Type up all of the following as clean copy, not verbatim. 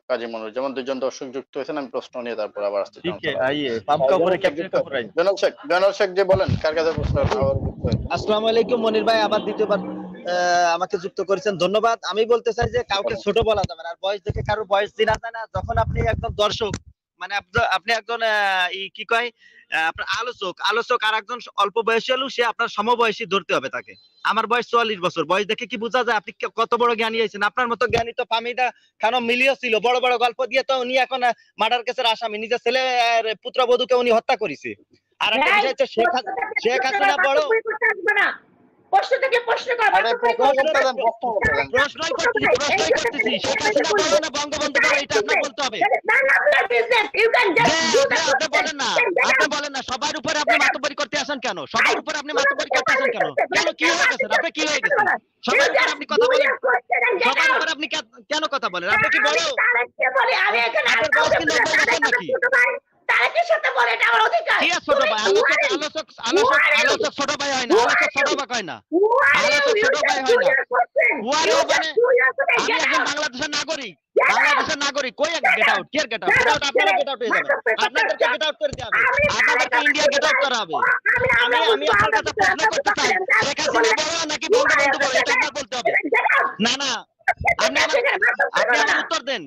কাজী মনির, যেমন দুইজন দর্শক যুক্ত হয়েছেন, আমি প্রশ্ন নিয়ে তারপর আবার আসতে চাই। ठीक है आइए पंप का ऊपर कैप्चर का ऊपर आइए। জয়নাল শেখ যে বলেন, কার কাছে প্রশ্ন আবার যুক্ত হয়েছে? আসসালামু আলাইকুম মনির ভাই, আবার দ্বিতীয়বার আমাকে যুক্ত করেছেন, ধন্যবাদ। আমি বলতে চাই যে কাউকে ছোট বলা যাবে না, আর বয়স দেখে কারো বয়স চেনা যায় না। যখন আপনি একজন দর্শক, মানে আপনি একজন কি কয় আপনার আলোচক আর একজন অল্প বয়সী হলেও সে আপনার সমবয়সী ধরতে হবে তাকে। আমার বয়স 44 বছর, বয়স দেখে কি বোঝা যায় আপনি কত বড় জ্ঞানী হয়েছেন? আপনার মতো জ্ঞানী তো ফামিদা খানম মিলিও ছিল, বড় বড় গল্প দিয়ে তো উনি এখন মার্ডার কেসের আসামি, নিজের ছেলে পুত্রবধূকে উনি হত্যা করেছে। আর একটা বিষয় হচ্ছে শেখ হাসিনা বড় প্রশ্ন থেকে প্রশ্ন করবেন, আরে প্রশ্নই করতেছি শেখ হাসিনা বড় না বঙ্গবন্ধু বড়, এটা আপনাকে বলতে হবে। আপনি বলেন না সবার উপরে আপনি মাতব্বরি করতে আসেন কেন? সবার উপরে আপনি মাতব্বরি করতে আসেন কেন? কেন কি হয়ে গেছে? আপনি কি হয়ে গেছেন? সবার উপরে আপনি কথা বলেন, সবার উপরে আপনি কেন কথা বলেন? আপনি কি বড়? আমি এখানে আপনার বয়স কি 90 বছর নাকি? তারেকের সাথে বলে এটা আমার অধিকার। কি ছোট ভাই? আলোচক ছোট ভাই হয় না, আলোচক ছোট ভাই হয় না, আলোচক ছোট ভাই হয় না। ওয়ারে মানে আমি একজন বাংলাদেশের নাগরিক, কই get out, care get out, আপনারা গেট আউট হয়ে যাবেন, আপনাদেরকে গেট আউট করে দেওয়া হবে, আপনাদেরকে ইন্ডিয়া গেট আউট করা হবে। আমি আপনার কাছে প্রশ্ন করতে চাই, শেখ হাসিনা বড় নাকি বঙ্গবন্ধু বড়, এটা আপনার বলতে হবে। না আপনি আমার উত্তর দেন,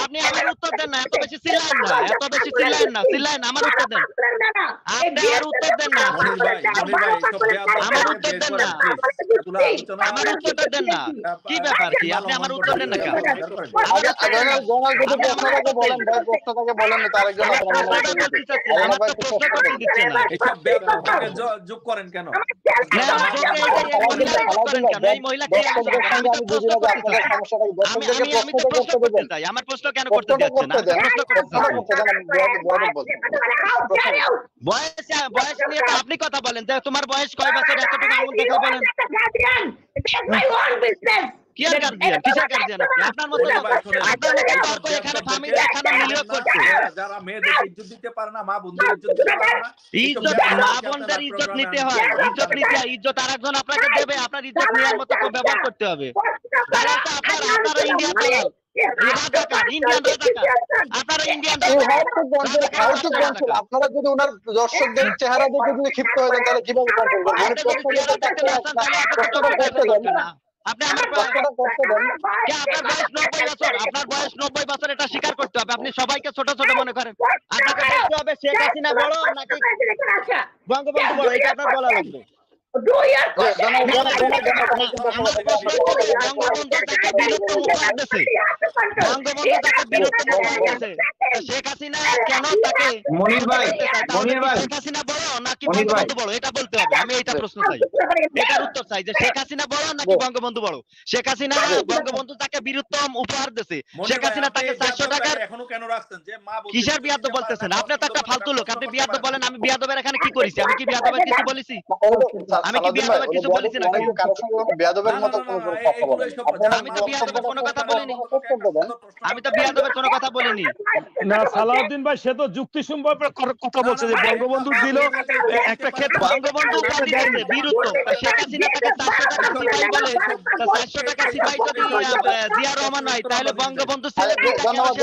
আপনি আমার উত্তর দেন না, এত বেশি চিল্লায়েন না, চিল্লায়েন, আমার উত্তর দেন, আপনি আমার উত্তর দেন না, আমার উত্তর দেন না, আমার উত্তরটা দেন না। কি ব্যাপার কি? আপনি আমার উত্তর দেন না কেন? যোগ করেন কেন? এই মহিলা আমার প্রশ্ন কেন করতে দিচ্ছেন না? বয়স নিয়ে তো আপনি কথা বলেন, তোমার বয়স কয় বছর, এতটুকু আঙুল দেখা বলেন। কিসের গার্জিয়ান? আপনার মতো তর্ক এখানে ফামিদা এখানে নিয়োগ করছে। যারা মেয়েদের ইজ্জত দিতে পারে না, মা বোনদের ইজ্জত দিতে পারে না, মা বোনদের ইজ্জত নিতে হয়, ইজ্জত আরেকজন আপনাকে দেবে, আপনার ইজ্জত নেওয়ার মতো ব্যবহার করতে হবে। আপনারা ইন্ডিয়ান দালাল, আপনারা যদি ওনার দর্শকদের চেহারা দেখে যদি ক্ষিপ্ত হয়ে যান তাহলে কিভাবে কন্ট্রোল করবেন? আপনি আমার প্রশ্নটা করতে দেন। আপনার বয়স 90 বছর, এটা স্বীকার করতে হবে। আপনি সবাইকে ছোট ছোট মনে করেন, আপনাকে বলতে হবে শেখ হাসিনা বড় নাকি বঙ্গবন্ধু বড়, এটা আপনার বলা লাগবে। শেখ হাসিনা কেন তাকে শেখ হাসিনা বড় নাকি বঙ্গবন্ধু বড়, এটা বলতে হবে। আমি এইটা প্রশ্ন চাই, এটার উত্তর চাই যে শেখ হাসিনা বড় নাকি বঙ্গবন্ধু বড়। শেখ হাসিনা বঙ্গবন্ধু তাকে বীরত্তম উপহার দিয়েছে, শেখ হাসিনা তাকে 400 টাকার এখনো কেন রাখছেন যে মা বলতে? কিসের বিয়াদব বলতেছেন? আপনি তো একটা ফালতু লোক, আপনি বিয়াদব বলেন। আমি বিয়াদবের এখানে কি করেছি? আমি কি বিয়াদবের কিছু বলেছি? আমি কি বিয়াদবের কিছু বলেছি নাকি? বিয়াদবের মতো কথা বলেন। আমি তো বিয়াদবের কোনো কথা বলিনি, আমি তো বিয়াদবের কোনো কথা বলিনি। না সালাউদ্দিন ভাই, সে তো যুক্তিসম্মত কথা বলছে যে বঙ্গবন্ধু দিল একটা ক্ষেত্রে, বঙ্গবন্ধু বীরত্ব, শেখ হাসিনা তাকে 400 টাকা সিপাহি বলে, 400 টাকা সিপাহি যদি জিয়া রহমান হয় তাহলে বঙ্গবন্ধু ছেলে ধন্যবাদ।